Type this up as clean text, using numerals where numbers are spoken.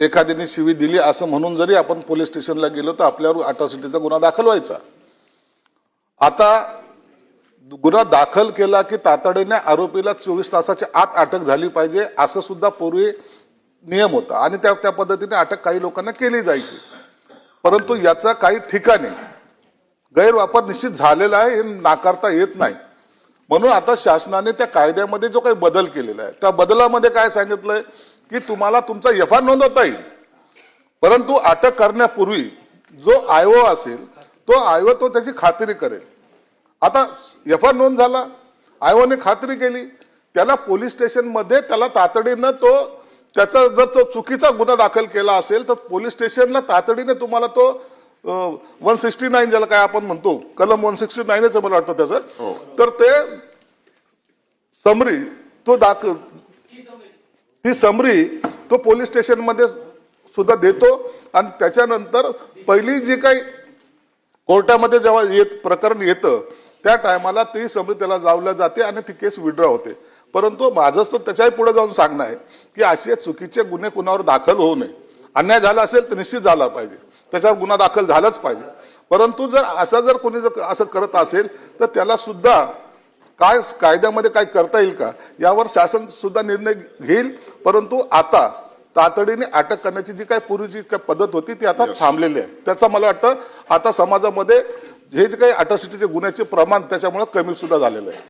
एखाद्याने शिवी दिली असं म्हणून जरी आपण पोलीस स्टेशनला गेलो तर आपल्यावर अट्रॉसिटीचा गुन्हा दाखल व्हायचा। आता गुन्हा दाखल केला की तातडीने आरोपीला 24 तासाच्या आत अटक झाली पाहिजे असं सुद्धा पूर्वी नियम होता आणि त्या पद्धतीने अटक काही लोकांना केली जायची। परंतु याचा काही ठिकाणी गैरवापर निश्चित झालेला आहे, हे नाकारता येत नाही। म्हणून आता शासनाने त्या कायद्यामध्ये जो काही बदल केलेला आहे त्या बदलामध्ये काय सांगितलंय की तुम्हाला तुमचा एफआयआर नोंदवता येईल, परंतु अटक करण्यापूर्वी जो आयओ असेल तो आयओ तो त्याची खात्री करेल। आता एफआयआर नोंद झाला, आयओने खात्री केली, त्याला पोलीस स्टेशन मध्ये त्याला तातडीनं तो त्याचा जर तो चुकीचा गुन्हा दाखल केला असेल तर पोलीस स्टेशनला तातडीने तुम्हाला तो 169 ज्याला काय आपण म्हणतो कलम 169 मला वाटतं त्याचं, तर ते समरी तो दाखल ही समरी तो पोलीस स्टेशन मध्ये सुद्धा देतो आणि त्याच्यानंतर पहिली जी काही कोर्टामध्ये जेव्हा प्रकरण येतं त्या टायमाला ती समरी त्याला जावल्या जाते आणि ती केस विड्रॉ होते। परंतु माझंच तो त्याच्याही पुढे जाऊन सांगणं आहे की असे चुकीचे गुन्हे कुणावर दाखल होऊ नये। अन्याय झाला असेल तर निश्चित झाला पाहिजे, त्याच्यावर गुन्हा दाखल झालाच पाहिजे। परंतु जर कोणी असं करत असेल तर त्याला सुद्धा काय कायद्यामध्ये काय करता येईल का यावर शासन सुद्धा निर्णय घेईल। परंतु आता तातडीने अटक करण्याची जी काही पूर्वीची काही पद्धत होती ती आता थांबलेली आहे। त्याचा मला वाटतं आता समाजामध्ये हे जे काही अट्रॉसिटीचे गुन्ह्याचे प्रमाण त्याच्यामुळे कमी सुद्धा झालेलं आहे।